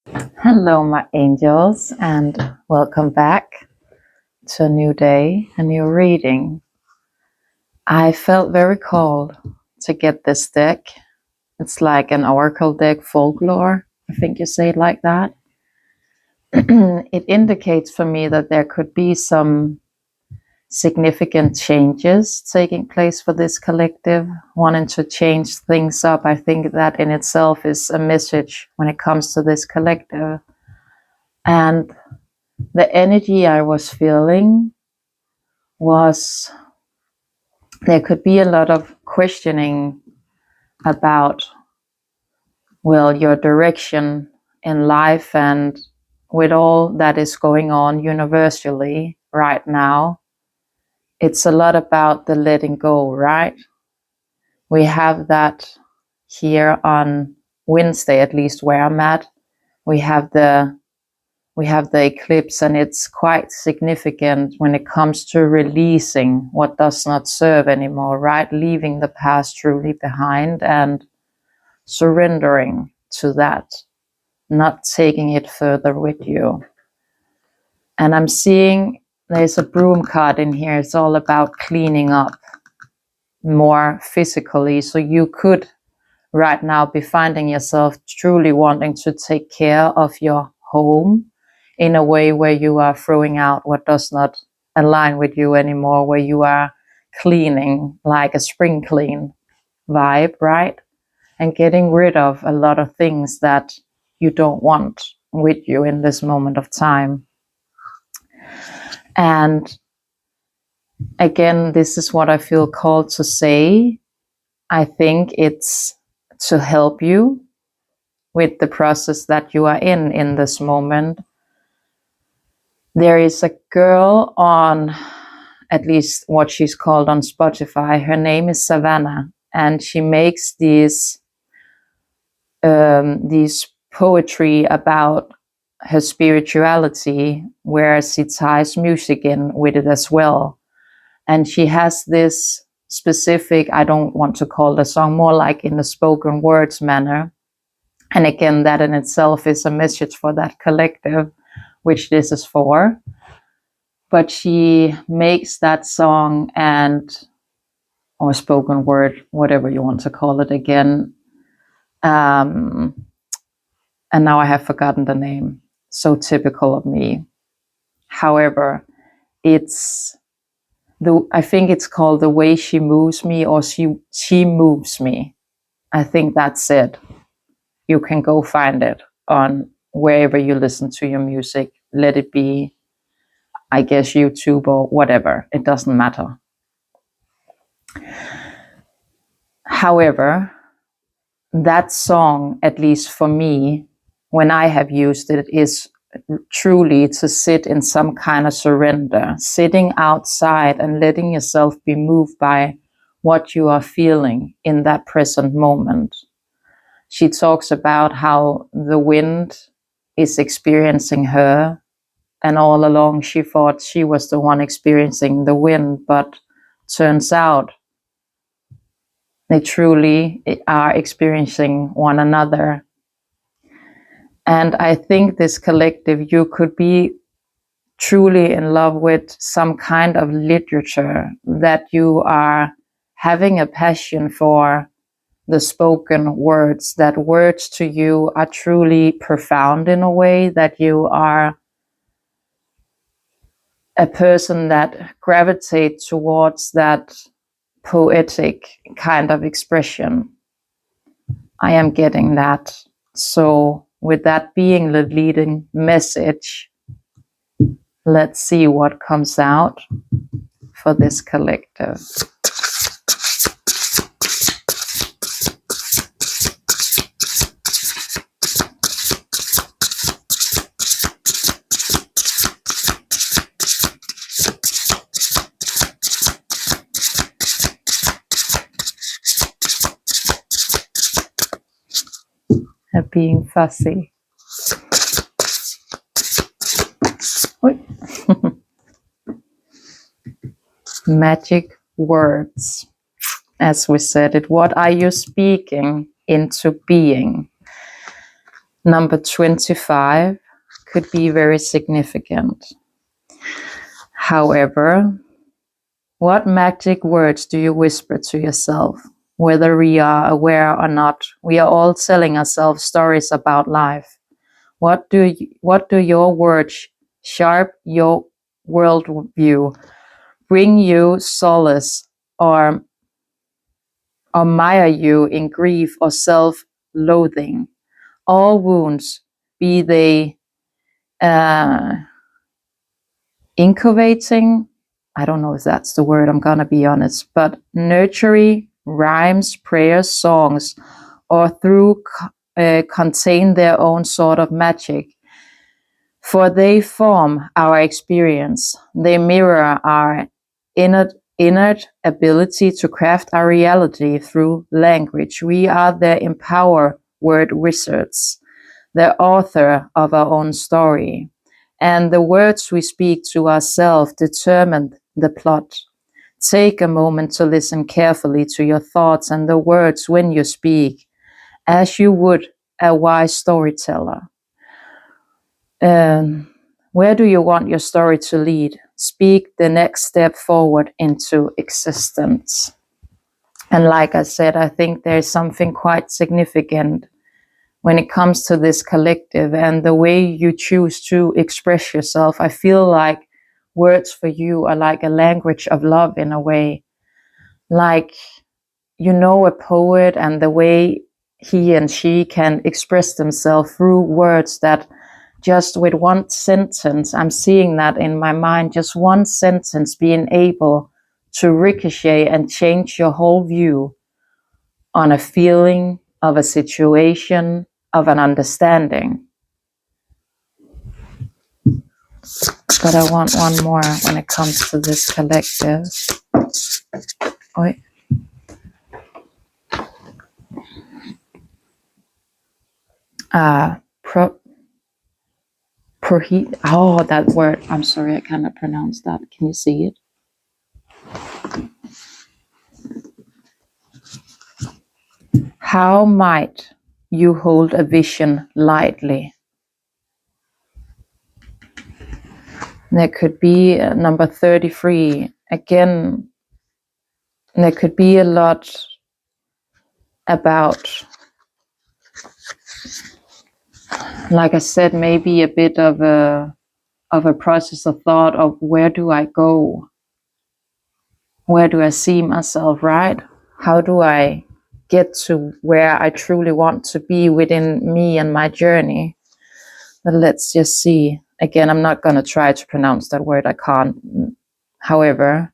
Hello, my angels, and welcome back to a new day, a new reading. I felt very called to get this deck. It's like an oracle deck, folklore. I think you say it like that. It indicates for me that there could be some significant changes taking place for this collective, wanting to change things up. I think that in itself is a message when it comes to this collective. And the energy I was feeling was there could be a lot of questioning about, well, your direction in life and with all that is going on universally right now. It's a lot about the letting go, right? We have that here on Wednesday, at least where I'm at. We have the eclipse, and it's quite significant when it comes to releasing what does not serve anymore, right? Leaving the past truly behind and surrendering to that, not taking it further with you. And I'm seeing there's a broom card in here. It's all about cleaning up more physically. So you could right now be finding yourself truly wanting to take care of your home in a way where you are throwing out what does not align with you anymore, where you are cleaning like a spring clean vibe, right? And getting rid of a lot of things that you don't want with you in this moment of time. And again, this is what I feel called to say. I think it's to help you with the process that you are in this moment. There is a girl on, at least what she's called on Spotify. Her name is Savannah, and she makes these poetry about her spirituality, where she ties music in with it as well. And she has this specific, I don't want to call the song, more like in the spoken words manner. And again, that in itself is a message for that collective, which this is for. But she makes that song or spoken word, whatever you want to call it again. And now I have forgotten the name. So typical of me. However, I think it's called The Way She Moves Me, or She Moves Me. I think that's it. You can go find it on wherever you listen to your music. Let it be, I guess, YouTube or whatever. It doesn't matter. However, that song, at least for me, when I have used it, is truly to sit in some kind of surrender, sitting outside and letting yourself be moved by what you are feeling in that present moment. She talks about how the wind is experiencing her, and all along she thought she was the one experiencing the wind, but turns out they truly are experiencing one another. And I think this collective, you could be truly in love with some kind of literature, that you are having a passion for the spoken words, that words to you are truly profound in a way, that you are a person that gravitates towards that poetic kind of expression. I am getting that. So with that being the leading message, let's see what comes out for this collective. Being fussy. Magic words. As we said it, what are you speaking into being? Number 25 could be very significant. However, what magic words do you whisper to yourself? Whether we are aware or not, we are all telling ourselves stories about life. What do your words sharp your worldview, bring you solace, or mire you in grief or self-loathing? All wounds, be they incubating, I don't know if that's the word, I'm gonna be honest, but nurturing rhymes, prayers, songs, or through contain their own sort of magic. For they form our experience. They mirror our innate ability to craft our reality through language. We are the empowered word wizards, the author of our own story. And the words we speak to ourselves determine the plot. Take a moment to listen carefully to your thoughts and the words when you speak, as you would a wise storyteller. Where do you want your story to lead? Speak the next step forward into existence. And like I said, I think there's something quite significant when it comes to this collective and the way you choose to express yourself. I feel like words for you are like a language of love in a way. Like, you know, a poet and the way he and she can express themselves through words that just with one sentence, I'm seeing that in my mind, just one sentence being able to ricochet and change your whole view on a feeling of a situation, of an understanding. But I want one more when it comes to this collective. Oi. Oh, that word. I'm sorry, I cannot pronounce that. Can you see it? How might you hold a vision lightly? There could be number 33. Again, there could be a lot about, like I said, maybe a bit of a process of thought of where do I go? Where do I see myself, right? How do I get to where I truly want to be within me and my journey? But let's just see. Again, I'm not going to try to pronounce that word. I can't. However,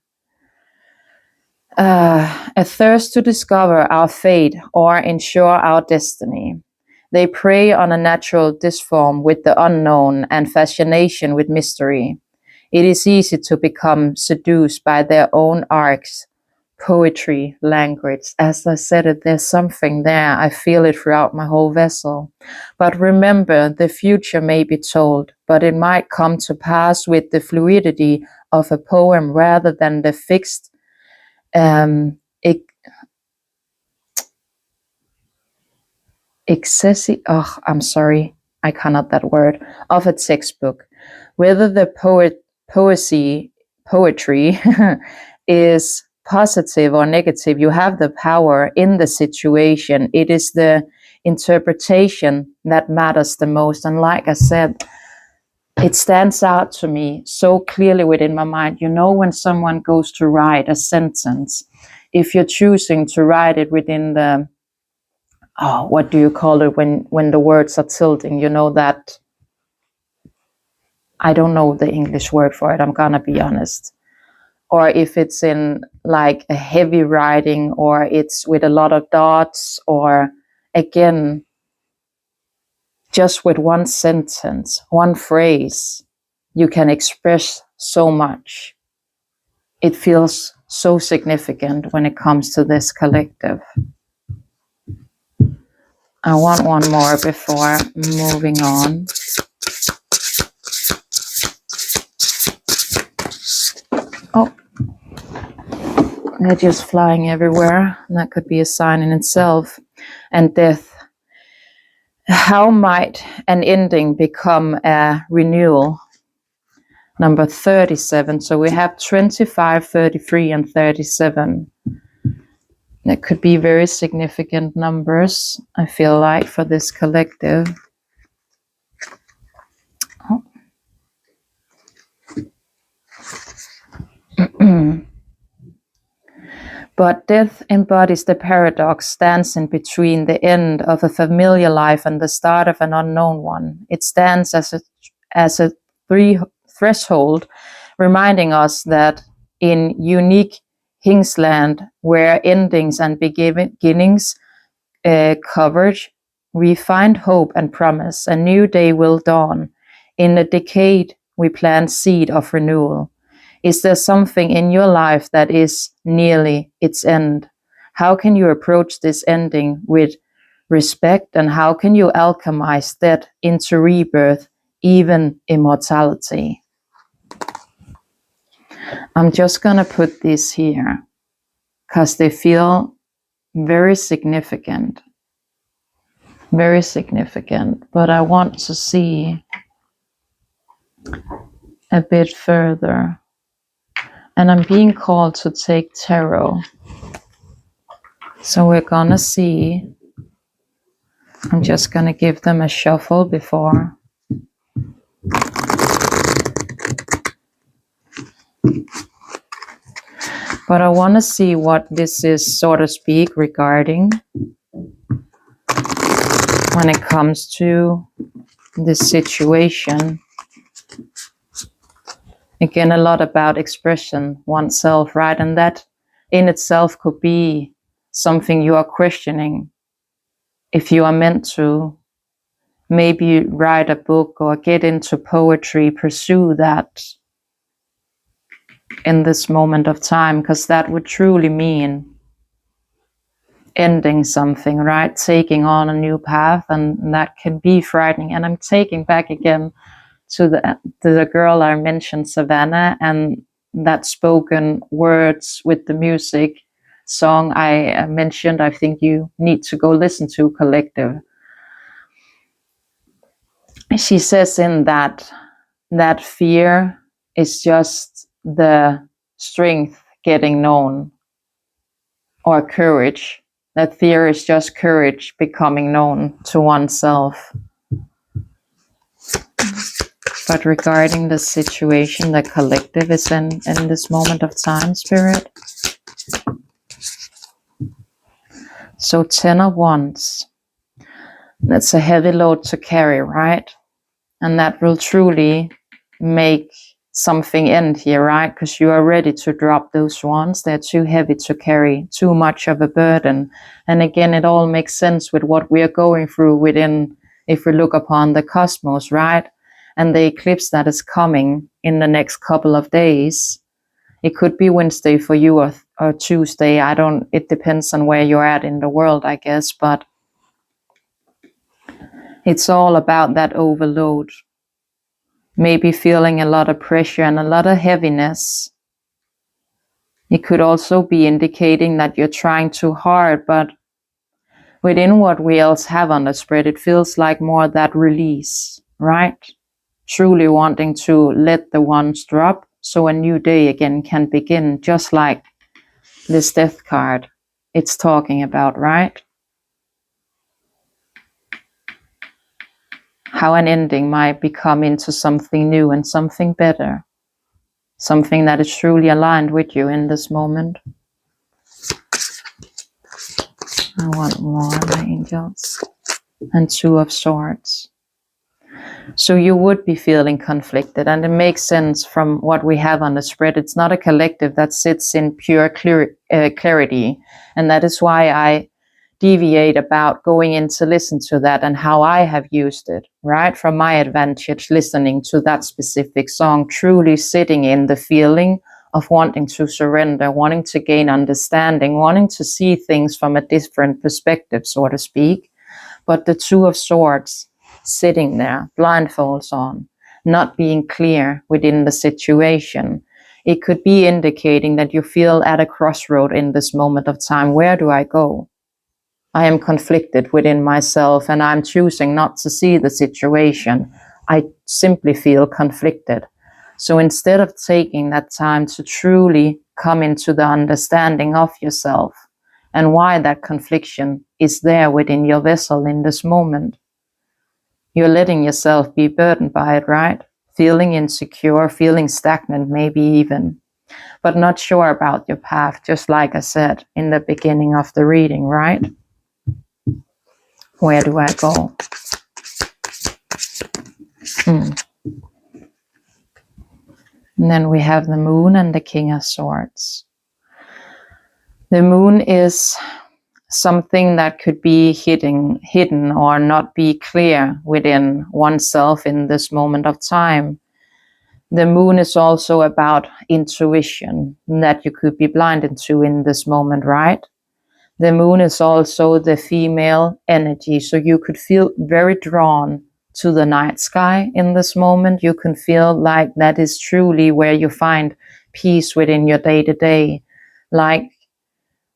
a thirst to discover our fate or ensure our destiny. They prey on a natural disform with the unknown and fascination with mystery. It is easy to become seduced by their own arcs, poetry, language. As I said it, there's something there. I feel it throughout my whole vessel. But remember, the future may be told, but it might come to pass with the fluidity of a poem rather than the fixed excessive, I'm sorry, I cannot that word, of a textbook. Whether the poetry is positive or negative, you have the power in the situation. It is the interpretation that matters the most. And like I said, it stands out to me so clearly within my mind. You know, when someone goes to write a sentence, if you're choosing to write it within the, what do you call it when the words are tilting, you know, that, I don't know the English word for it, I'm gonna be honest. Or if it's in like a heavy writing, or it's with a lot of dots, or again, just with one sentence, one phrase, you can express so much. It feels so significant when it comes to this collective. I want one more before moving on. Oh, they're just flying everywhere. That could be a sign in itself. And death. How might an ending become a renewal? Number 37. So we have 25, 33, and 37. That could be very significant numbers, I feel like, for this collective. But death embodies the paradox, stands in between the end of a familiar life and the start of an unknown one. It stands as a threshold, reminding us that in unique Hingsland, where endings and beginnings converge, we find hope and promise. A new day will dawn. In a decade, we plant seed of renewal. Is there something in your life that is nearly its end? How can you approach this ending with respect, and how can you alchemize that into rebirth, even immortality? I'm just going to put this here because they feel very significant. Very significant. But I want to see a bit further. And I'm being called to take tarot. So we're gonna see. I'm just gonna give them a shuffle before. But I want to see what this is, so to speak, regarding when it comes to this situation. Again, a lot about expression oneself, right? And that in itself could be something you are questioning. If you are meant to maybe write a book or get into poetry, pursue that in this moment of time, because that would truly mean ending something, right? Taking on a new path, and that can be frightening. And I'm taking back again to the girl I mentioned, Savannah, and that spoken words with the music song I mentioned. I think you need to go listen to, Collective. She says in that fear is just the strength getting known, or courage. That fear is just courage becoming known to oneself. But regarding the situation the collective is in this moment of time, Spirit. So 10 of Wands. That's a heavy load to carry, right? And that will truly make something end here, right? Because you are ready to drop those wands. They're too heavy to carry, too much of a burden. And again, it all makes sense with what we are going through within, if we look upon the cosmos, right? And the eclipse that is coming in the next couple of days. It could be Wednesday for you, or Tuesday. It depends on where you're at in the world, I guess. But it's all about that overload. Maybe feeling a lot of pressure and a lot of heaviness. It could also be indicating that you're trying too hard, but within what we else have on the spread, it feels like more that release, right? Truly wanting to let the ones drop so a new day again can begin, just like this death card it's talking about, right? How an ending might become into something new and something better. Something that is truly aligned with you in this moment. I want more, my angels. And 2 of Swords. So you would be feeling conflicted, and it makes sense from what we have on the spread. It's not a collective that sits in pure clarity, and that is why I deviate about going in to listen to that and how I have used it, right? From my advantage, listening to that specific song, truly sitting in the feeling of wanting to surrender, wanting to gain understanding, wanting to see things from a different perspective, so to speak. But the 2 of Swords, sitting there, blindfolds on, not being clear within the situation. It could be indicating that you feel at a crossroad in this moment of time. Where do I go? I am conflicted within myself and I'm choosing not to see the situation. I simply feel conflicted. So instead of taking that time to truly come into the understanding of yourself and why that confliction is there within your vessel in this moment, you're letting yourself be burdened by it, right? Feeling insecure, feeling stagnant, maybe even, but not sure about your path, just like I said in the beginning of the reading, right? Where do I go? And then we have the moon and the King of Swords. The moon is something that could be hidden or not be clear within oneself in this moment of time. The moon is also about intuition that you could be blinded to in this moment, right? The moon is also the female energy, so you could feel very drawn to the night sky in this moment. You can feel like that is truly where you find peace within your day-to-day. Like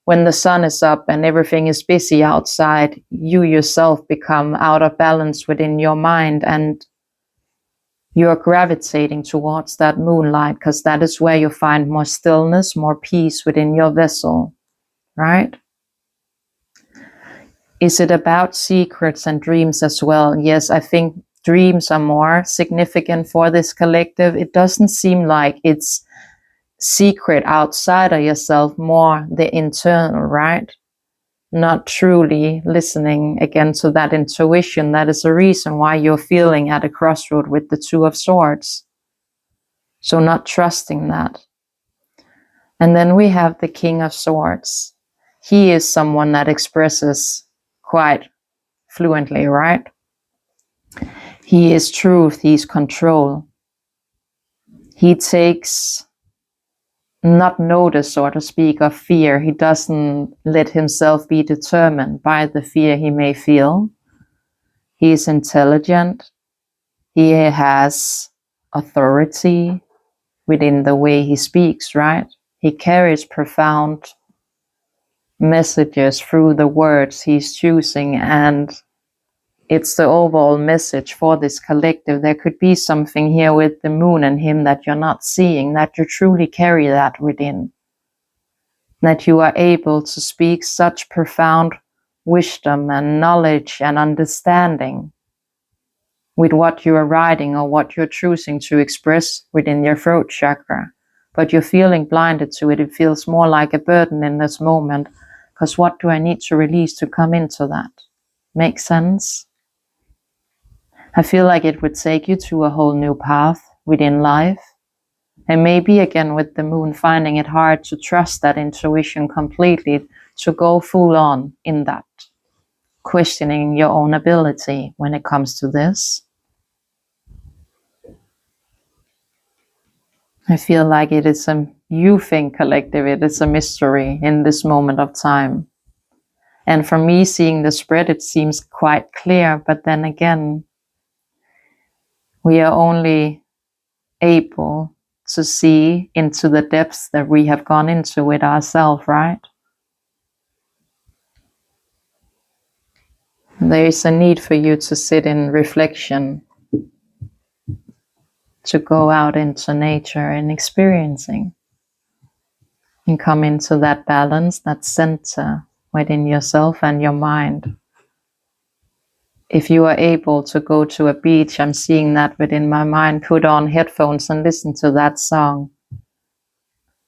when the sun is up and everything is busy outside, you yourself become out of balance within your mind and you're gravitating towards that moonlight because that is where you find more stillness, more peace within your vessel, right? Is it about secrets and dreams as well? Yes, I think dreams are more significant for this collective. It doesn't seem like it's secret outside of yourself, more the internal, right? Not truly listening again to that intuition. That is the reason why you're feeling at a crossroad with the Two of Swords. So not trusting that. And then we have the King of Swords. He is someone that expresses quite fluently, right? He is truth, he's control. He takes not notice, so to speak, of fear. He doesn't let himself be determined by the fear he may feel. He is intelligent. He has authority within the way he speaks, right? He carries profound messages through the words he's choosing, and it's the overall message for this collective. There could be something here with the moon and him that you're not seeing, that you truly carry that within, that you are able to speak such profound wisdom and knowledge and understanding with what you are writing or what you're choosing to express within your throat chakra. But you're feeling blinded to it. It feels more like a burden in this moment, because what do I need to release to come into that? Make sense? I feel like it would take you to a whole new path within life. And maybe again with the moon, finding it hard to trust that intuition completely, to go full on in that, questioning your own ability when it comes to this. I feel like it is a, you think collective, it is a mystery in this moment of time. And for me, seeing the spread, it seems quite clear, but then again, we are only able to see into the depths that we have gone into with ourselves, right? There is a need for you to sit in reflection, to go out into nature and experiencing, and come into that balance, that center within yourself and your mind. If you are able to go to a beach, I'm seeing that within my mind, put on headphones and listen to that song.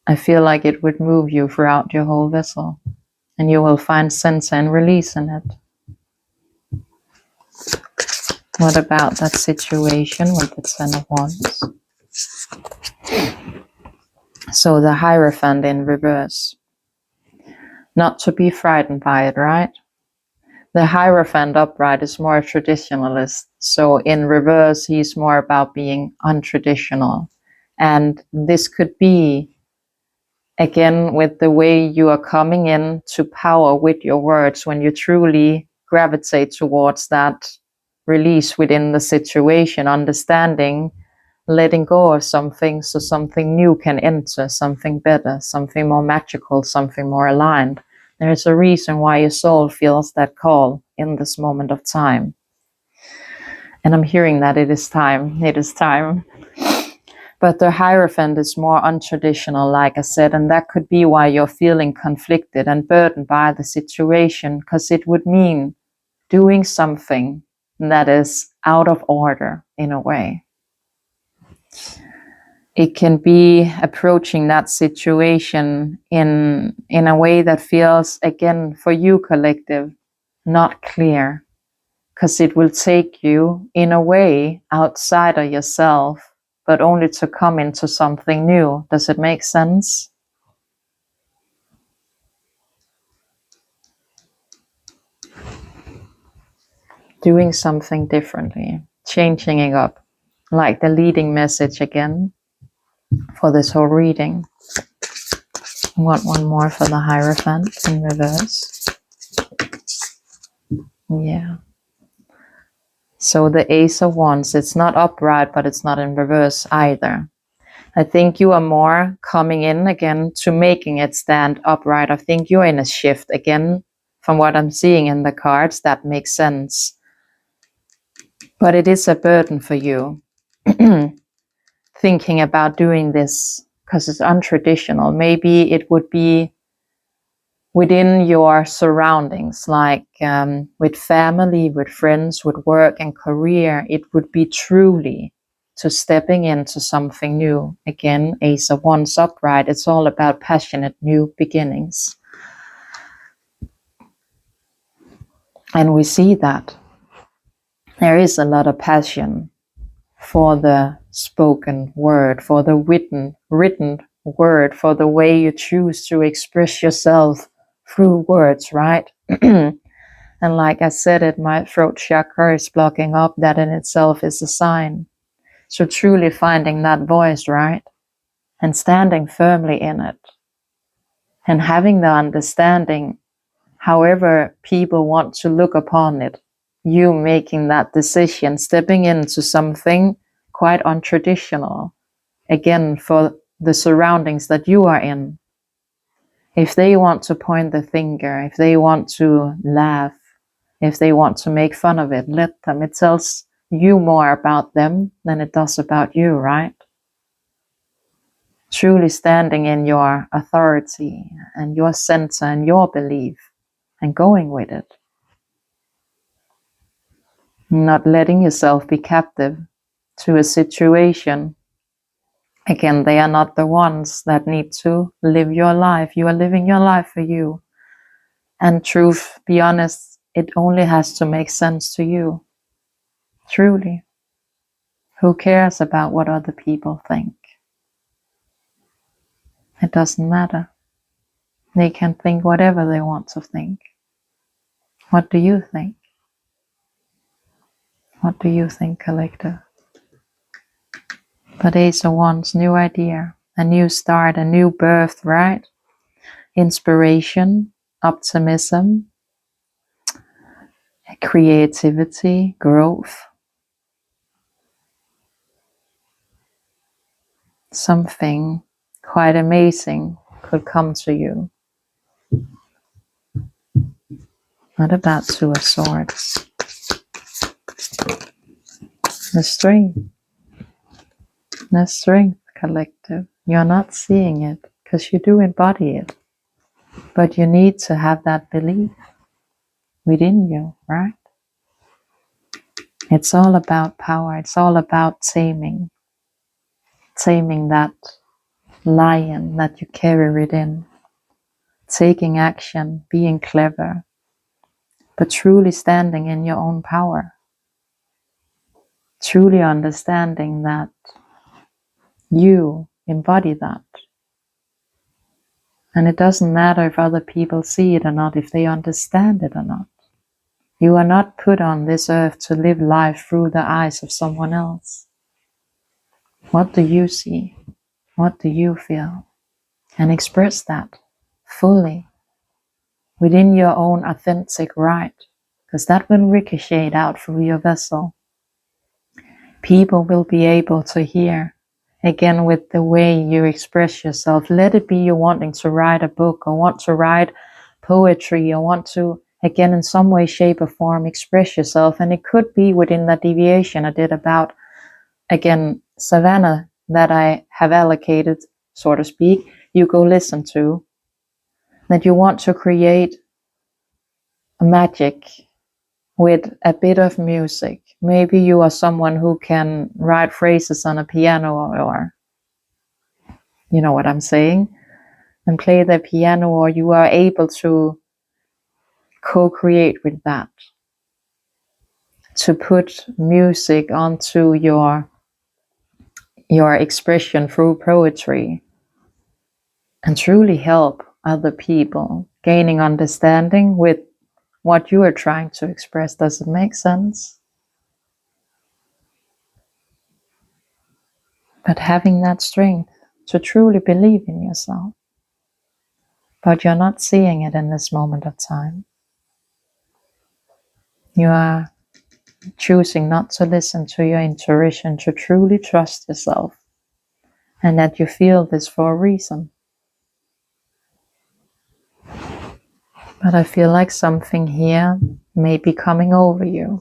I feel like it would move you throughout your whole vessel, and you will find center and release in it. What about that situation with the Ten of Wands? So the Hierophant in reverse. Not to be frightened by it, right? The Hierophant upright is more traditionalist. So in reverse, he's more about being untraditional. And this could be, again, with the way you are coming in to power with your words, when you truly gravitate towards that release within the situation, understanding, letting go of something so something new can enter, something better, something more magical, something more aligned. There's a reason why your soul feels that call in this moment of time. And I'm hearing that it is time. It is time. But the Hierophant is more untraditional, like I said, and that could be why you're feeling conflicted and burdened by the situation, because it would mean doing something that is out of order in a way. It can be approaching that situation in a way that feels, again, for you, collective, not clear, because it will take you in a way outside of yourself, but only to come into something new. Does it make sense? Doing something differently, changing it up, like the leading message again for this whole reading. I want one more for the Hierophant in reverse. Yeah. So the Ace of Wands, it's not upright, but it's not in reverse either. I think you are more coming in again to making it stand upright. I think you're in a shift again from what I'm seeing in the cards. That makes sense. But it is a burden for you thinking about doing this because it's untraditional. Maybe it would be within your surroundings, like with family, with friends, with work and career. It would be truly to stepping into something new. Again, Ace of Wands upright. It's all about passionate new beginnings. And we see that there is a lot of passion for the spoken word, for the written word, for the way you choose to express yourself through words, right? And like I said, my throat chakra is blocking up. That in itself is a sign. So truly finding that voice, right? And standing firmly in it. And having the understanding, however people want to look upon it, you making that decision, stepping into something quite untraditional. Again, for the surroundings that you are in. If they want to point the finger, if they want to laugh, if they want to make fun of it, let them. It tells you more about them than it does about you, right? Truly standing in your authority and your center and your belief and going with it. Not letting yourself be captive to a situation. Again, they are not the ones that need to live your life. You are living your life for you. And truth, be honest, it only has to make sense to you. Truly. Who cares about what other people think? It doesn't matter. They can think whatever they want to think. What do you think? What do you think, collective? But Ace of Wands, new idea, a new start, a new birth, right? Inspiration, optimism, creativity, growth. Something quite amazing could come to you. What about Two of Swords? The strength. The strength, collective. You're not seeing it because you do embody it. But you need to have that belief within you, right? It's all about power. It's all about taming. Taming that lion that you carry within. Taking action, being clever, but truly standing in your own power. Truly understanding that you embody that. And it doesn't matter if other people see it or not, if they understand it or not. You are not put on this earth to live life through the eyes of someone else. What do you see? What do you feel? And express that fully within your own authentic right, because that will ricochet out through your vessel. People will be able to hear, again, with the way you express yourself. Let it be you wanting to write a book or want to write poetry, or want to, again, in some way, shape, or form, express yourself. And it could be within that deviation I did about, again, Savannah, that I have allocated, so to speak, you go listen to, that you want to create a magic with a bit of music. Maybe you are someone who can write phrases on a piano, or you know what I'm saying, and play the piano, or you are able to co-create with that, to put music onto your expression through poetry, and truly help other people gaining understanding with what you are trying to express. Does it make sense? But having that strength to truly believe in yourself, but you're not seeing it in this moment of time. You are choosing not to listen to your intuition, to truly trust yourself, and that you feel this for a reason. But I feel like something here may be coming over you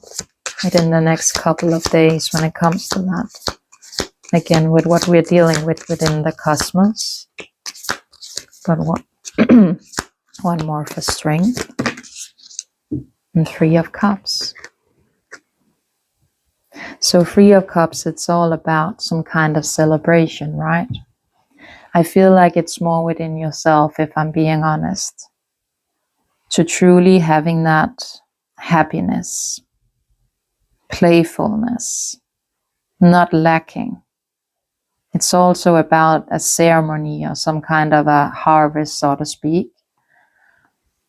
within the next couple of days when it comes to that. Again, with what we're dealing with within the cosmos. But what one more for strength. And 3 of Cups. So 3 of Cups, it's all about some kind of celebration, right? I feel like it's more within yourself, if I'm being honest, to truly having that happiness, playfulness, not lacking. It's also about a ceremony or some kind of a harvest, so to speak.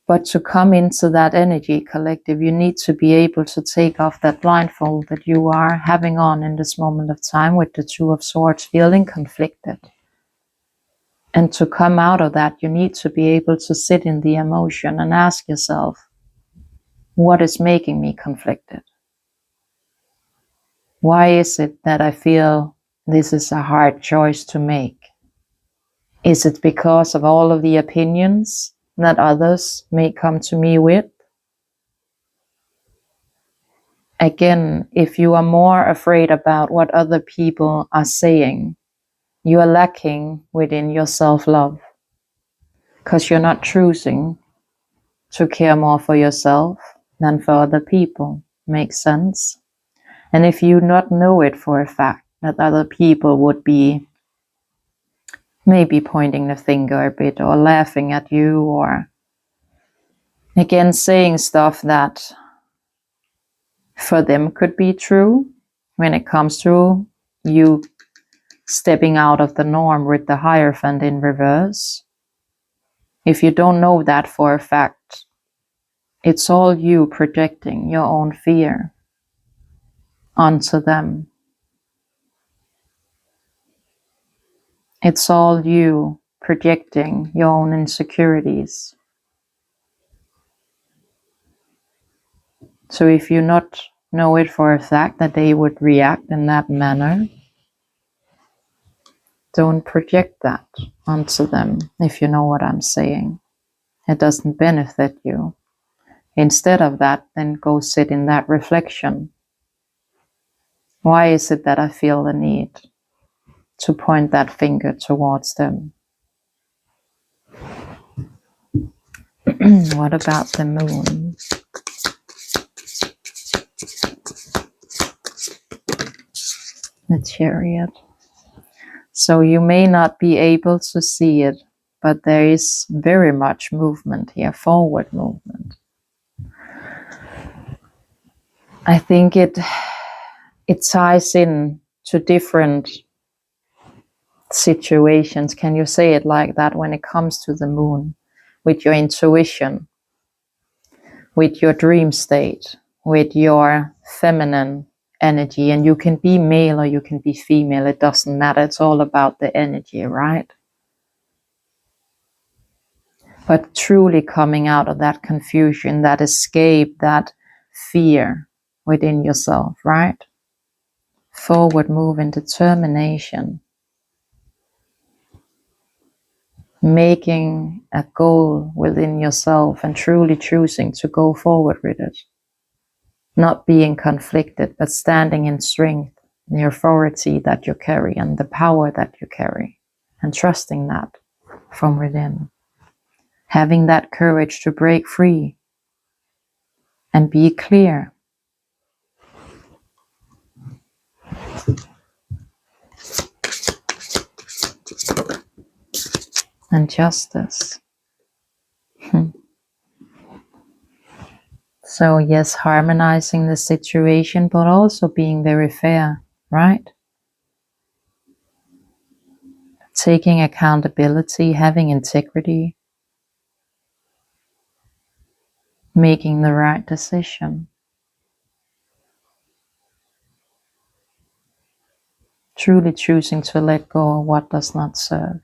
But to come into that energy collective, you need to be able to take off that blindfold that you are having on in this moment of time with the 2 of Swords, feeling conflicted. And to come out of that, you need to be able to sit in the emotion and ask yourself, what is making me conflicted? Why is it that I feel this is a hard choice to make? Is it because of all of the opinions that others may come to me with? Again, if you are more afraid about what other people are saying, you are lacking within your self-love, because you're not choosing to care more for yourself than for other people. Makes sense? And if you not know it for a fact that other people would be maybe pointing the finger a bit, or laughing at you, or again saying stuff that for them could be true, when it comes to you stepping out of the norm with the Hierophant in reverse, if you don't know that for a fact, it's all you projecting your own fear onto them. It's all you projecting your own insecurities. So if you not know it for a fact that they would react in that manner, don't project that onto them, if you know what I'm saying. It doesn't benefit you. Instead of that, then go sit in that reflection. Why is it that I feel the need to point that finger towards them? What about the moon? The Chariot. So you may not be able to see it, but there is very much movement here, forward movement. I think it ties in to different situations. Can you say it like that? When it comes to the moon, with your intuition, with your dream state, with your feminine energy, and you can be male or you can be female, it doesn't matter. It's all about the energy, right? But truly coming out of that confusion, that escape, that fear within yourself, right? Forward move and determination. making a goal within yourself and truly choosing to go forward with it. Not being conflicted, but standing in strength, the authority that you carry and the power that you carry, and trusting that from within. Having that courage to break free and be clear. And justice. So yes, harmonizing the situation, but also being very fair, right? Taking accountability, having integrity, making the right decision. Truly choosing to let go of what does not serve.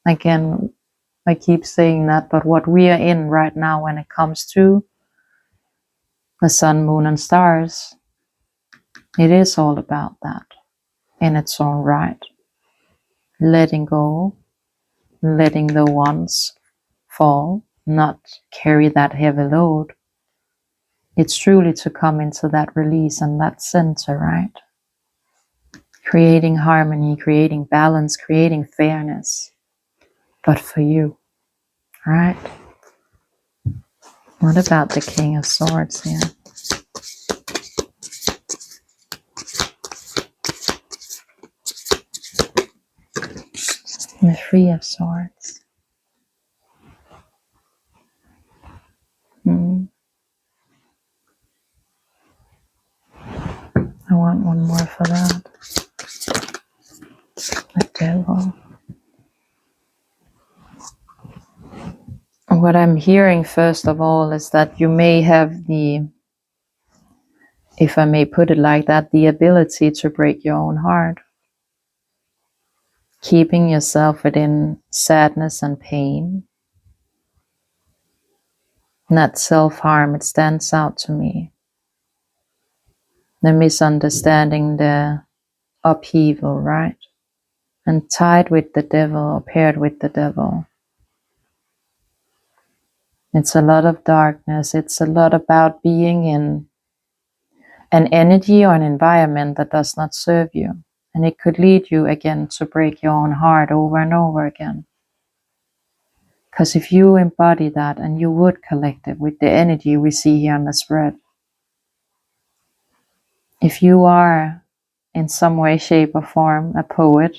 Again, I keep saying that, but what we are in right now when it comes to the sun, moon, and stars, it is all about that in its own right. Letting go, letting the ones fall, not carry that heavy load. It's truly to come into that release and that center, right? Creating harmony, creating balance, creating fairness, but for you, right? What about the King of Swords here? The Three of Swords. I want one more for that. The Devil. What I'm hearing first of all is that you may have the, if I may put it like that, the ability to break your own heart. Keeping yourself within sadness and pain. Not self-harm, it stands out to me. The misunderstanding, the upheaval, right? And tied with the devil or paired with the devil. It's a lot of darkness. It's a lot about being in an energy or an environment that does not serve you. And it could lead you again to break your own heart over and over again. Because if you embody that and you would collect it with the energy we see here on the spread, if you are in some way, shape, or form a poet,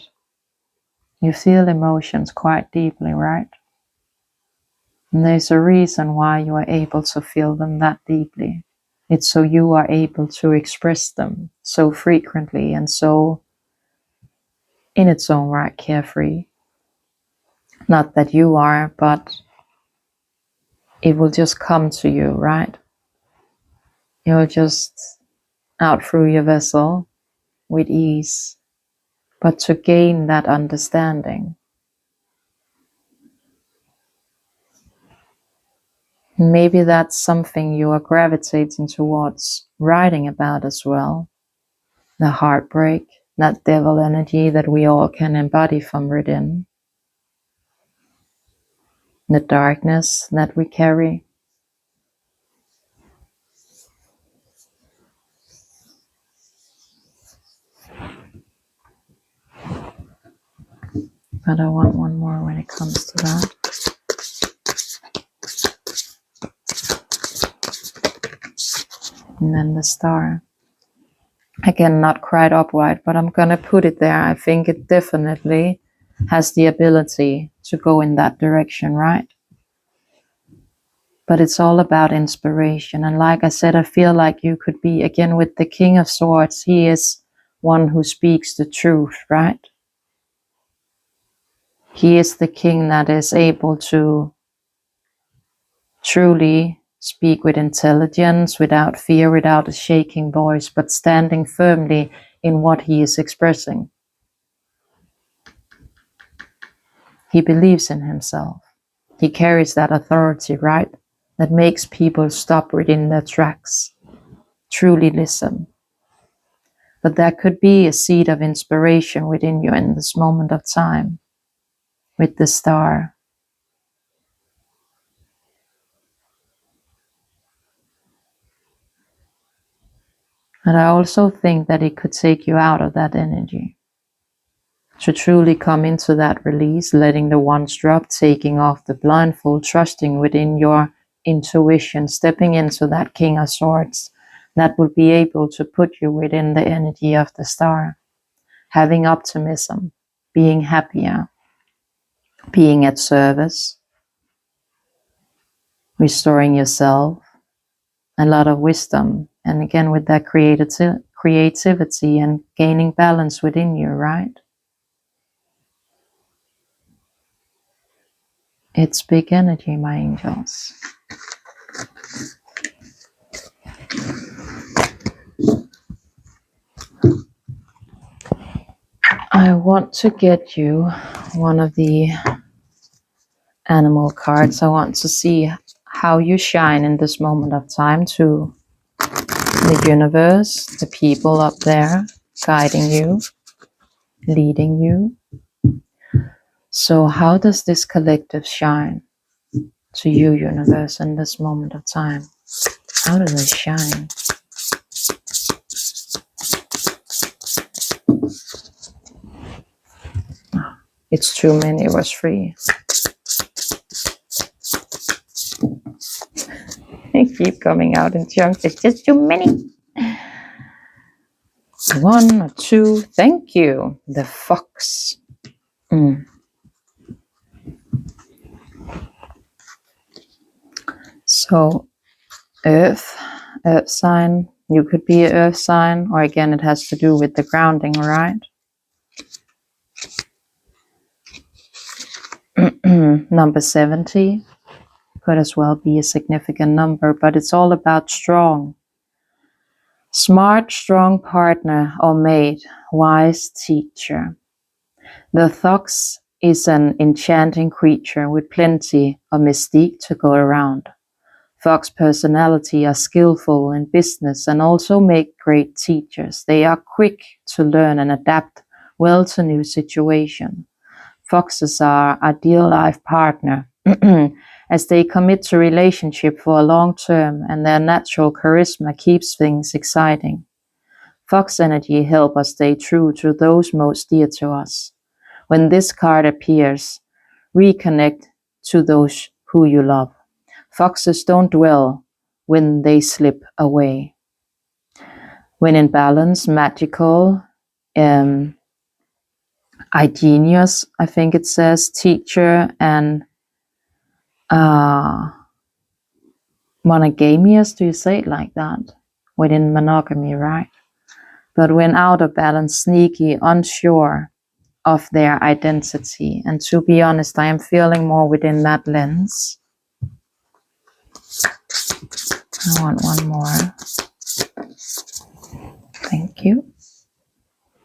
you feel emotions quite deeply, right? And there's a reason why you are able to feel them that deeply. It's so you are able to express them so frequently and so in its own right carefree. Not that you are, but it will just come to you, right? You're just out through your vessel with ease. But to gain that understanding, maybe that's something you are gravitating towards writing about as well. The heartbreak, that devil energy that we all can embody from within. The darkness that we carry. But I want one more when it comes to that. And then the Star. Again, not quite upright, but I'm gonna put it there. I think it definitely has the ability to go in that direction, right? But it's all about inspiration. And like I said, I feel like you could be, again, with the King of Swords, he is one who speaks the truth, right? He is the king that is able to truly speak with intelligence, without fear, without a shaking voice, but standing firmly in what he is expressing. He believes in himself. He carries that authority, right? That makes people stop within their tracks, truly listen. But there could be a seed of inspiration within you in this moment of time with the Star. And I also think that it could take you out of that energy. To truly come into that release, letting the wands drop, taking off the blindfold, trusting within your intuition, stepping into that King of Swords that would be able to put you within the energy of the star, having optimism, being happier, being at service, restoring yourself, a lot of wisdom, and again with that creativity and gaining balance within you, right? It's big energy, my angels. I want to get you one of the animal cards. I want to see how you shine in this moment of time to the universe, the people up there guiding you, leading you. So how does this collective shine to you, universe, in this moment of time? How do they shine? It's too many, it was free. They keep coming out in chunks. It's just too many. 1 or 2. Thank you. The fox. So, earth sign. You could be an earth sign, or again, it has to do with the grounding, right? Number 70 could as well be a significant number, but it's all about strong. Smart, strong partner or mate, wise teacher. The fox is an enchanting creature with plenty of mystique to go around. Fox personality are skillful in business and also make great teachers. They are quick to learn and adapt well to new situations. Foxes are ideal life partner as they commit to relationship for a long term and their natural charisma keeps things exciting. Fox energy help us stay true to those most dear to us. When this card appears, reconnect to those who you love. Foxes don't dwell when they slip away. When in balance, magical, ingenious, I think it says, teacher, and monogamous, do you say it like that? Within monogamy, right? But when out of balance, sneaky, unsure of their identity. And to be honest, I am feeling more within that lens. I want one more. Thank you.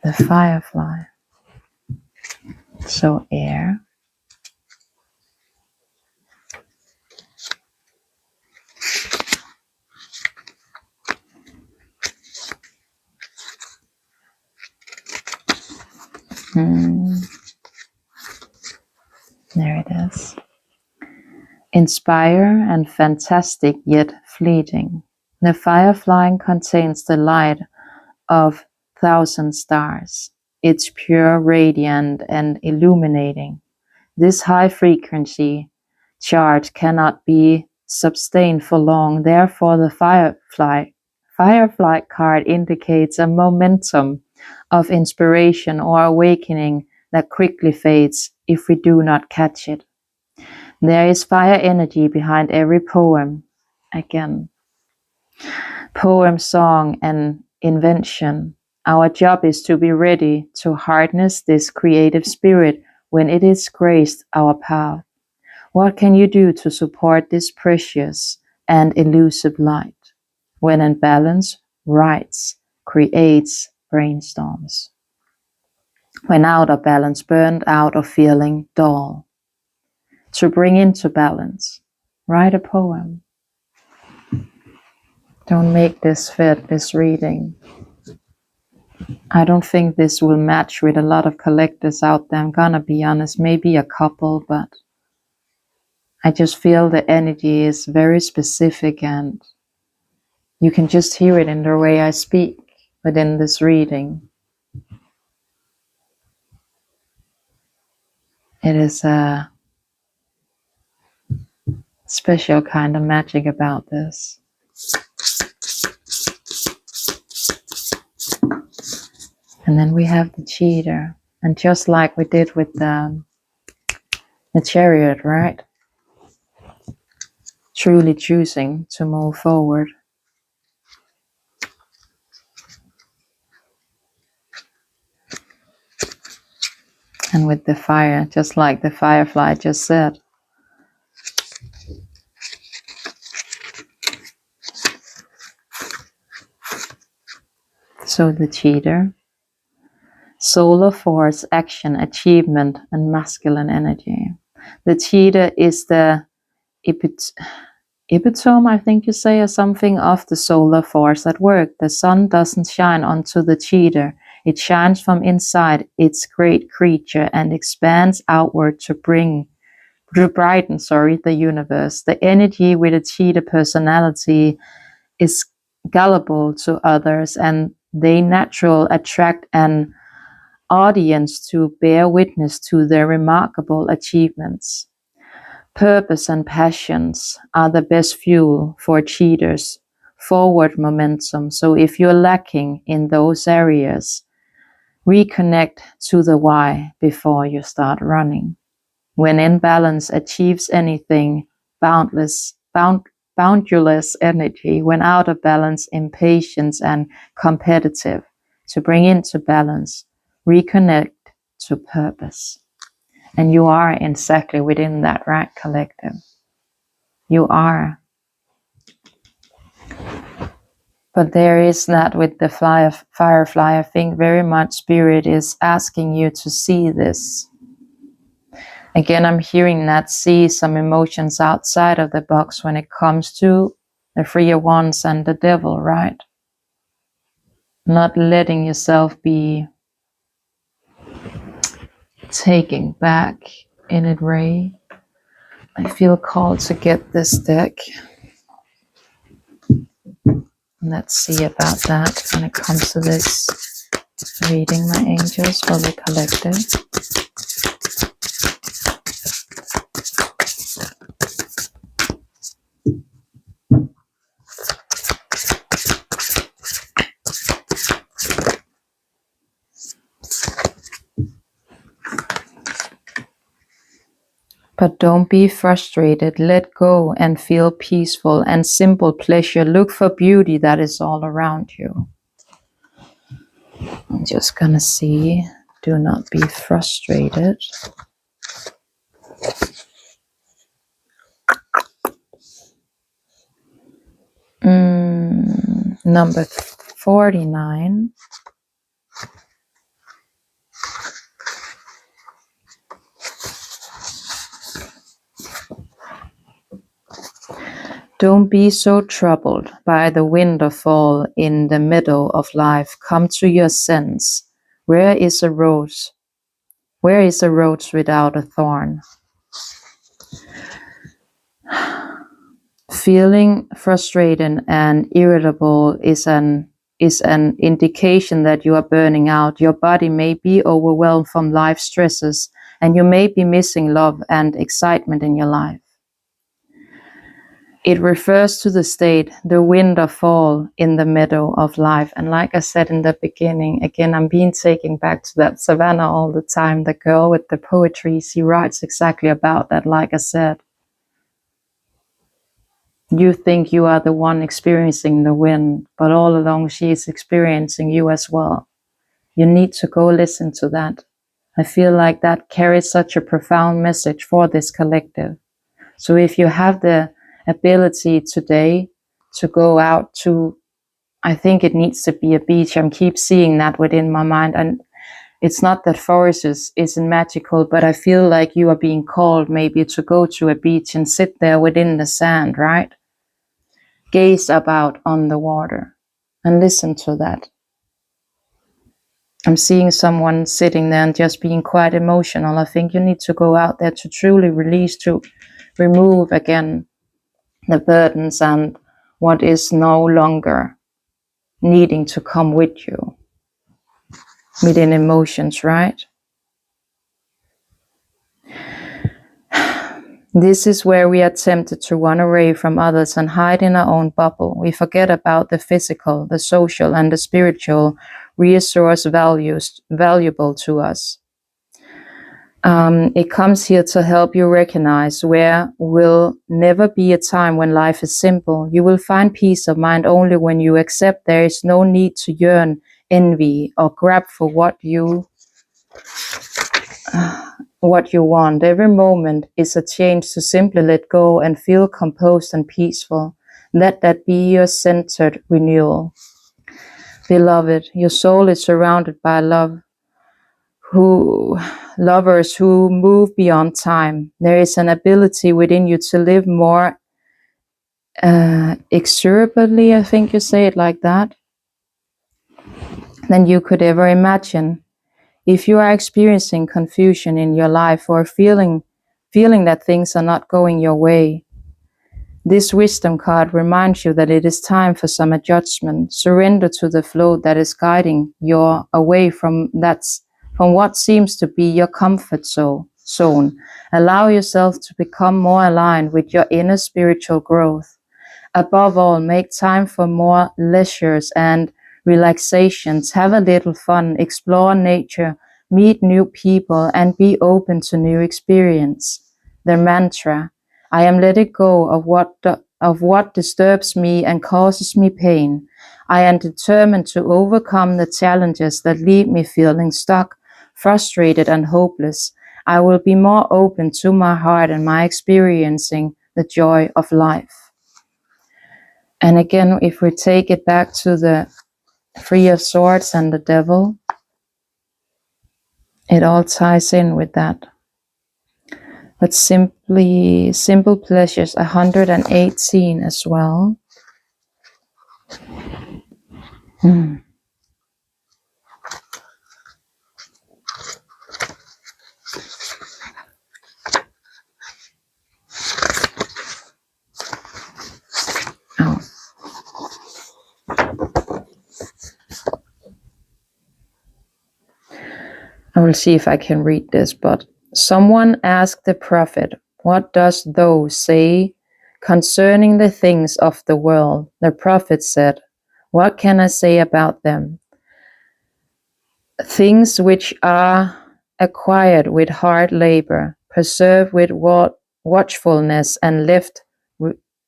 The firefly. So air. There it is. Inspire and fantastic yet fleeting. The firefly contains the light of 1,000 stars. It's pure, radiant, and illuminating. This high frequency charge cannot be sustained for long. Therefore, the firefly card indicates a momentum of inspiration or awakening that quickly fades if we do not catch it. There is fire energy behind every poem. Again, poem, song, and invention. Our job is to be ready to harness this creative spirit when it is graced our path. What can you do to support this precious and elusive light? When in balance, writes, creates, brainstorms. When out of balance, burned out or feeling dull. To bring into balance, write a poem. Don't make this fit, this reading. I don't think this will match with a lot of collectors out there. I'm gonna be honest, maybe a couple, but I just feel the energy is very specific and you can just hear it in the way I speak. within this reading. It is a special kind of magic about this. And then we have the cheetah. And just like we did with the chariot, right? Truly choosing to move forward. And with the fire, just like the firefly just said. So the cheetah. Solar force, action, achievement, and masculine energy. The cheetah is the epitome, I think you say, or something, of the solar force at work. The sun doesn't shine onto the cheetah. It shines from inside its great creature and expands outward to brighten, the universe. The energy with a cheetah personality is gullible to others, and they naturally attract an audience to bear witness to their remarkable achievements. Purpose and passions are the best fuel for cheaters, forward momentum. So if you're lacking in those areas, reconnect to the why before you start running. When in balance achieves anything, boundless energy. When out of balance, impatience and competitive. To bring into balance, reconnect to purpose. And you are exactly within that, right, collective? You are. But there is that with the firefly, I think very much Spirit is asking you to see this. Again, I'm hearing that, see some emotions outside of the box when it comes to the Three of Wands and the Devil, right? Not letting yourself be taken back in it, Ray. I feel called to get this deck. Let's see about that when it comes to this reading, my angels, for the collective. But don't be frustrated. Let go and feel peaceful and simple pleasure. Look for beauty that is all around you. I'm just gonna see. Do not be frustrated. Number 49. Don't be so troubled by the windfall in the middle of life. Come to your sense. Where is a rose? Where is a rose without a thorn? Feeling frustrated and irritable is an indication that you are burning out. Your body may be overwhelmed from life stresses, and you may be missing love and excitement in your life. It refers to the state, the windfall in the middle of life. And like I said in the beginning, again, I'm being taken back to that Savannah all the time. The girl with the poetry, she writes exactly about that, like I said. You think you are the one experiencing the wind, but all along she is experiencing you as well. You need to go listen to that. I feel like that carries such a profound message for this collective. So if you have the ability today to go out to, I think it needs to be a beach. I keep seeing that within my mind. And it's not that forest isn't magical, but I feel like you are being called maybe to go to a beach and sit there within the sand, right? Gaze about on the water and listen to that. I'm seeing someone sitting there and just being quite emotional. I think you need to go out there to truly release, to remove again the burdens and what is no longer needing to come with you within emotions, right? This is where we are tempted to run away from others and hide in our own bubble. We forget about the physical, the social, and the spiritual resource valuable to us. It comes here to help you recognize where will never be a time when life is simple. You will find peace of mind only when you accept there is no need to yearn, envy, or grab for what you want. Every moment is a change to simply let go and feel composed and peaceful. Let that be your centered renewal. Beloved, your soul is surrounded by lovers who move beyond time. There is an ability within you to live more exuberantly, I think you say it like that, than you could ever imagine. If you are experiencing confusion in your life or feeling that things are not going your way, this wisdom card reminds you that it is time for some adjustment. Surrender to the flow that is guiding you away from what seems to be your comfort zone. Allow yourself to become more aligned with your inner spiritual growth. Above all, make time for more leisures and relaxations. Have a little fun, explore nature, meet new people, and be open to new experience. The mantra: I am letting go of what disturbs me and causes me pain. I am determined to overcome the challenges that leave me feeling stuck, frustrated, and hopeless. I will be more open to my heart and my experiencing the joy of life. And again, if we take it back to the Three of Swords and the Devil, it all ties in with that. But simple pleasures, 118 as well. Oh. I will see if I can read this, but someone asked the prophet, what does thou say concerning the things of the world? The prophet said, what can I say about them? Things which are acquired with hard labor, preserved with watchfulness, and left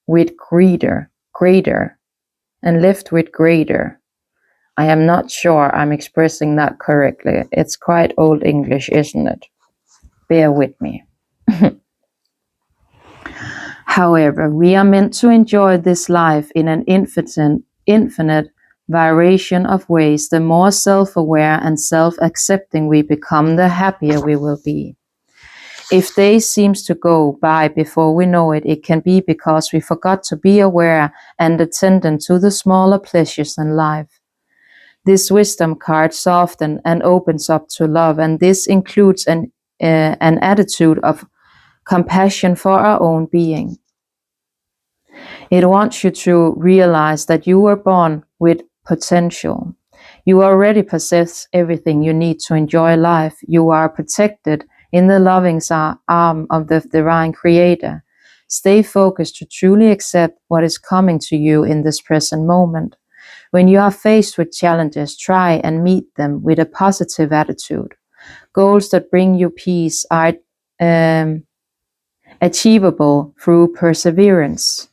with greater. I am not sure I'm expressing that correctly. It's quite old English, isn't it? Bear with me. However, we are meant to enjoy this life in an infinite variation of ways. The more self-aware and self-accepting we become, the happier we will be. If days seems to go by before we know it, it can be because we forgot to be aware and attendant to the smaller pleasures in life. This wisdom card softens and opens up to love, and this includes an attitude of compassion for our own being. It wants you to realize that you were born with potential. You already possess everything you need to enjoy life. You are protected in the loving arm of the divine creator. Stay focused to truly accept what is coming to you in this present moment. When you are faced with challenges, try and meet them with a positive attitude. Goals that bring you peace are achievable through perseverance.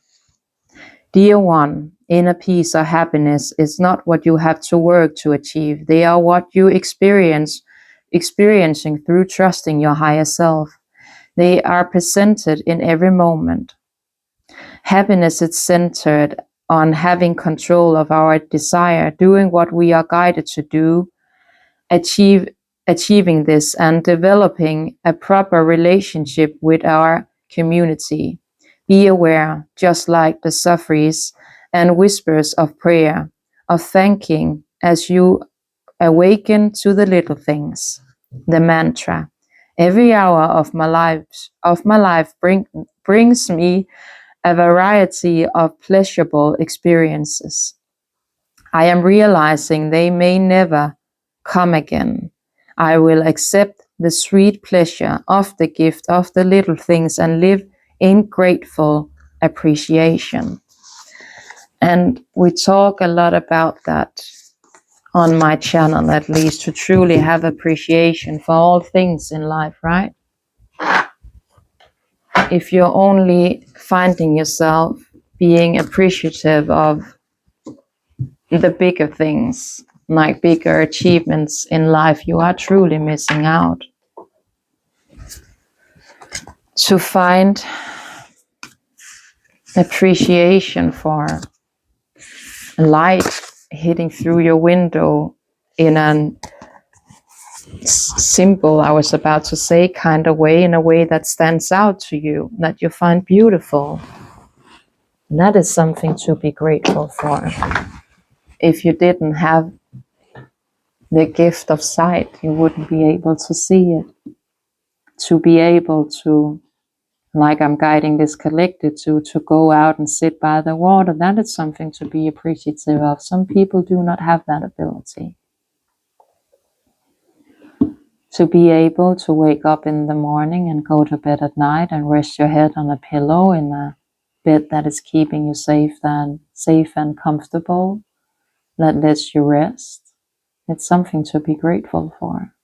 Dear one, inner peace or happiness is not what you have to work to achieve. They are what you experiencing through trusting your higher self. They are presented in every moment. Happiness is centered on having control of our desire, doing what we are guided to do, achieving this, and developing a proper relationship with our community. Be aware, just like the sufferings and whispers of prayer, of thanking as you awaken to the little things. The mantra: every hour of my life brings me a variety of pleasurable experiences. I am realizing they may never come again. I will accept the sweet pleasure of the gift of the little things and live in grateful appreciation. And we talk a lot about that on my channel, at least, to truly have appreciation for all things in life, right? If you're only finding yourself being appreciative of the bigger things, like bigger achievements in life, you are truly missing out. To find appreciation for light hitting through your window in a simple, I was about to say, kind of way, in a way that stands out to you, that you find beautiful. And that is something to be grateful for. If you didn't have the gift of sight, you wouldn't be able to see it. To be able to, like I'm guiding this collective to go out and sit by the water, that is something to be appreciative of. Some people do not have that ability. To be able to wake up in the morning and go to bed at night and rest your head on a pillow in a bed that is keeping you safe and comfortable, that lets you rest. It's something to be grateful for.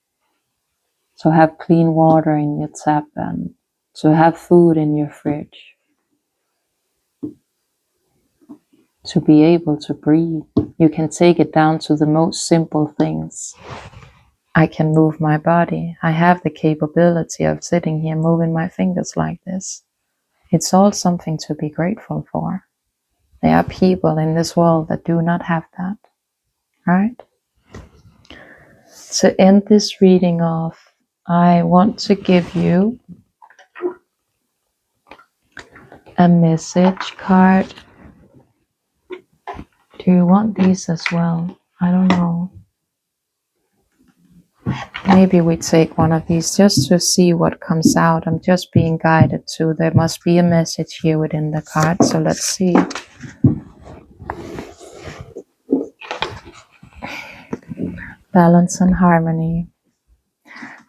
To have clean water in your tap and to have food in your fridge. To be able to breathe. You can take it down to the most simple things. I can move my body. I have the capability of sitting here moving my fingers like this. It's all something to be grateful for. There are people in this world that do not have that, right? To end this reading off, I want to give you a message card. Do you want these as well? I don't know. Maybe we take one of these just to see what comes out. I'm just being guided to. There must be a message here within the card. So let's see. Balance and harmony.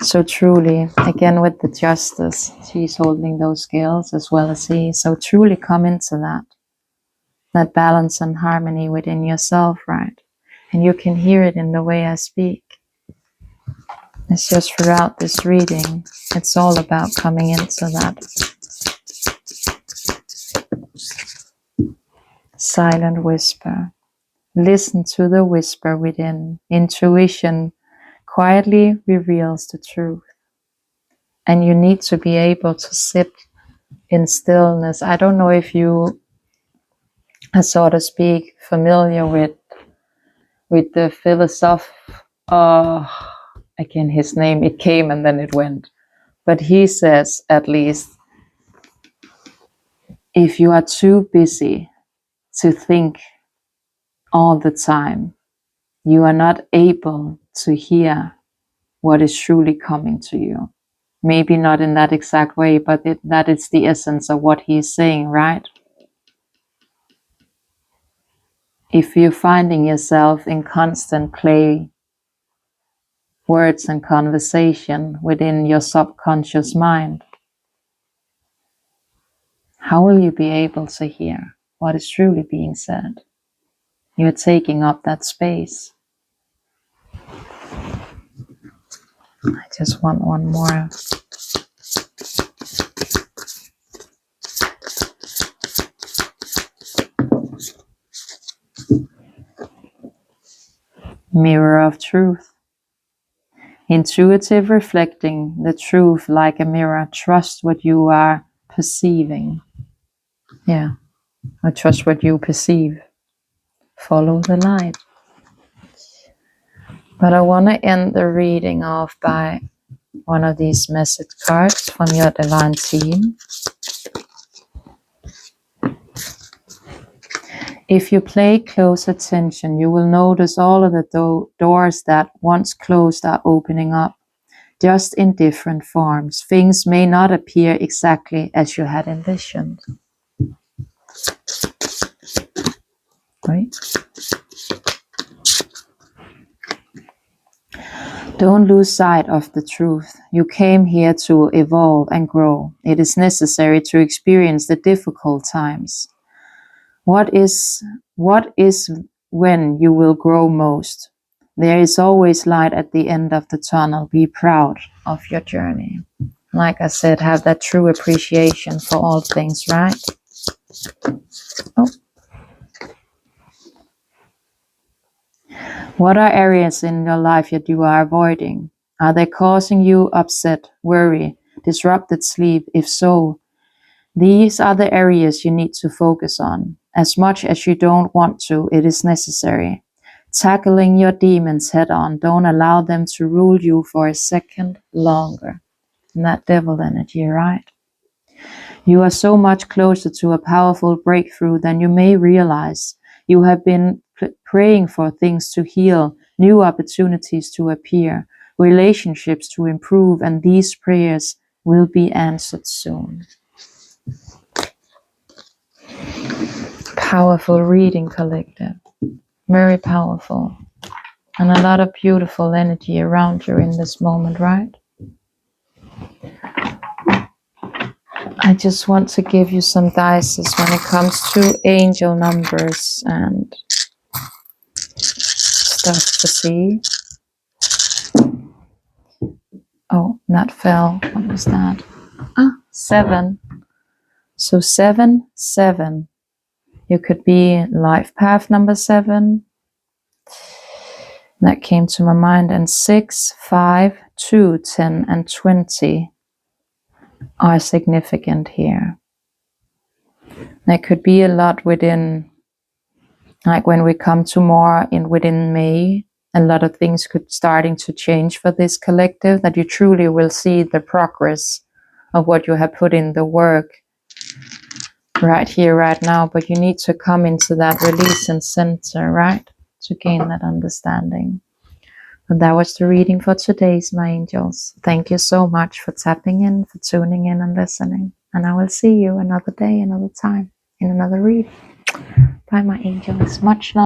So truly, again with the justice, she's holding those scales as well as he. So truly come into that balance and harmony within yourself, right? And you can hear it in the way I speak. It's just throughout this reading, it's all about coming into that silent whisper. Listen to the whisper within. Intuition quietly reveals the truth. And you need to be able to sit in stillness. I don't know if you are, so to speak, familiar with the philosopher. Again, his name, it came and then it went. But he says, at least, if you are too busy to think all the time, you are not able to hear what is truly coming to you. Maybe not in that exact way, but that is the essence of what he's saying, right? If you're finding yourself in constant play, words and conversation within your subconscious mind, how will you be able to hear what is truly being said? You're taking up that space. I just want one more. Mirror of truth. Intuitive reflecting the truth like a mirror. Trust what you are perceiving. Yeah, or trust what you perceive. Follow the light. But I want to end the reading off by one of these message cards from your divine team. If you pay close attention, you will notice all of the doors that once closed are opening up, just in different forms. Things may not appear exactly as you had envisioned. Right? Don't lose sight of the truth. You came here to evolve and grow. It is necessary to experience the difficult times. What is when you will grow most? There is always light at the end of the tunnel. Be proud of your journey. Like I said, have that true appreciation for all things, right? Oh. What are areas in your life that you are avoiding? Are they causing you upset, worry, disrupted sleep? If so, these are the areas you need to focus on. As much as you don't want to, it is necessary. Tackling your demons head on. Don't allow them to rule you for a second longer. And that devil energy, right? You are so much closer to a powerful breakthrough than you may realize. You have been praying for things to heal, new opportunities to appear, relationships to improve, and these prayers will be answered soon. Powerful reading, collective. Very powerful. And a lot of beautiful energy around you in this moment, right? I just want to give you some dices when it comes to angel numbers and stuff to see. Oh, that fell. What was that? 7. So 7, 7. You could be life path number 7. That came to my mind. And 6, 5, 2, 10, and 20 are significant here. There could be a lot within, like when we come to more within May, a lot of things could starting to change for this collective, that you truly will see the progress of what you have put in the work right here, right now. But you need to come into that release and center, right? To gain that understanding. And that was the reading for today's, my angels. Thank you so much for tapping in, for tuning in and listening. And I will see you another day, another time, in another reading. Bye, my angels. Much love.